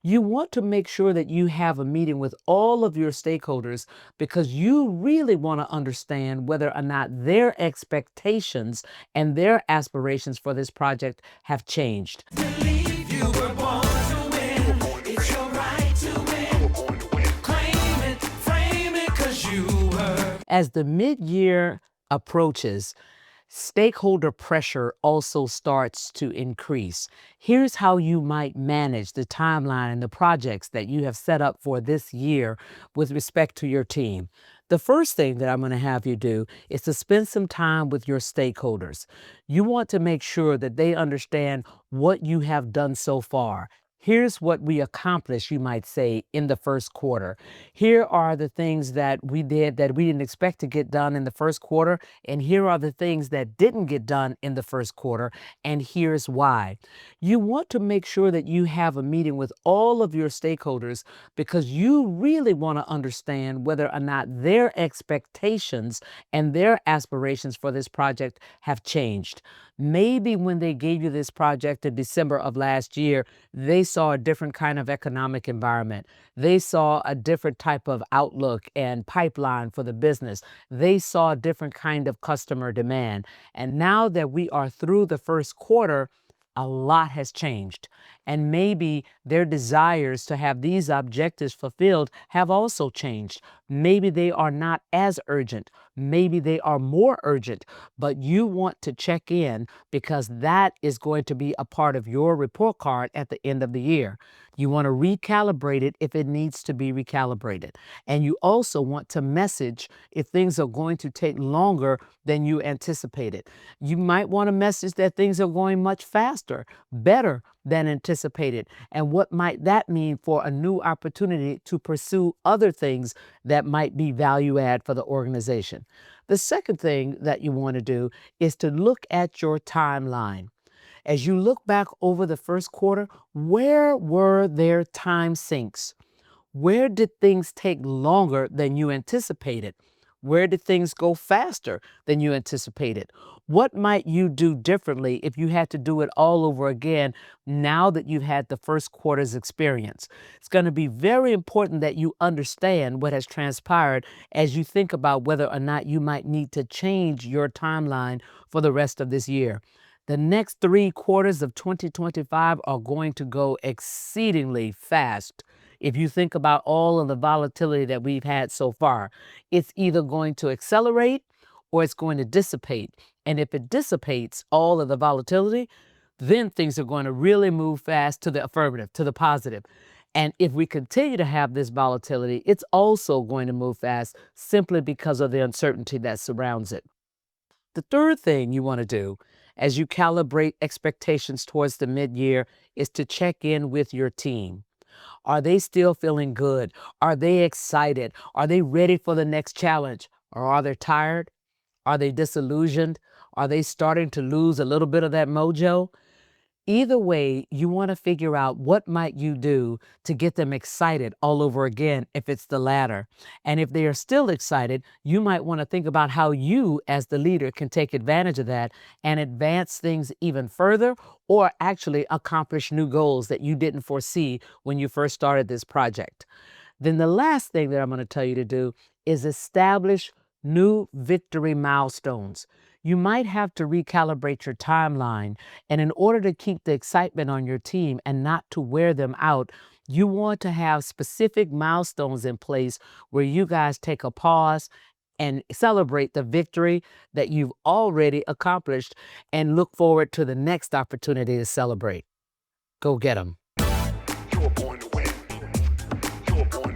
You want to make sure that you have a meeting with all of your stakeholders because you really want to understand whether or not their expectations and their aspirations for this project have changed. Believe you were born to win. It's your right to win. Claim it, frame it, 'cause you were. As the mid-year approaches, stakeholder pressure also starts to increase. Here's how you might manage the timeline and the projects that you have set up for this year with respect to your team. The first thing that I'm going to have you do is to spend some time with your stakeholders. You want to make sure that they understand what you have done so far. Here's what we accomplished, you might say, in the first quarter. Here are the things that we did that we didn't expect to get done in the first quarter, and here are the things that didn't get done in the first quarter, and here's why. You want to make sure that you have a meeting with all of your stakeholders because you really want to understand whether or not their expectations and their aspirations for this project have changed. Maybe when they gave you this project in December of last year, they saw a different kind of economic environment. They saw a different type of outlook and pipeline for the business. They saw a different kind of customer demand. And now that we are through the first quarter, a lot has changed. And maybe their desires to have these objectives fulfilled have also changed. Maybe they are not as urgent. Maybe they are more urgent, but you want to check in because that is going to be a part of your report card at the end of the year. You want to recalibrate it if it needs to be recalibrated. And you also want to message if things are going to take longer than you anticipated. You might want to message that things are going much faster, better than anticipated. And what might that mean for a new opportunity to pursue other things that might be value add for the organization? The second thing that you want to do is to look at your timeline. As you look back over the first quarter, where were there time sinks? Where did things take longer than you anticipated? Where did things go faster than you anticipated? What might you do differently if you had to do it all over again now that you've had the first quarter's experience? It's going to be very important that you understand what has transpired as you think about whether or not you might need to change your timeline for the rest of this year. The next 3 quarters of 2025 are going to go exceedingly fast. If you think about all of the volatility that we've had so far, it's either going to accelerate or it's going to dissipate. And if it dissipates all of the volatility, then things are going to really move fast to the affirmative, to the positive. And if we continue to have this volatility, it's also going to move fast simply because of the uncertainty that surrounds it. The third thing you want to do as you calibrate expectations towards the mid-year is to check in with your team. Are they still feeling good? Are they excited? Are they ready for the next challenge? Or are they tired? Are they disillusioned? Are they starting to lose a little bit of that mojo? Either way, you want to figure out what might you do to get them excited all over again if it's the latter. And if they are still excited, you might want to think about how you as the leader can take advantage of that and advance things even further or actually accomplish new goals that you didn't foresee when you first started this project. Then the last thing that I'm going to tell you to do is establish new victory milestones. You might have to recalibrate your timeline, and in order to keep the excitement on your team and not to wear them out, you want to have specific milestones in place where you guys take a pause and celebrate the victory that you've already accomplished and look forward to the next opportunity to celebrate. Go get them. You're born to win. You're born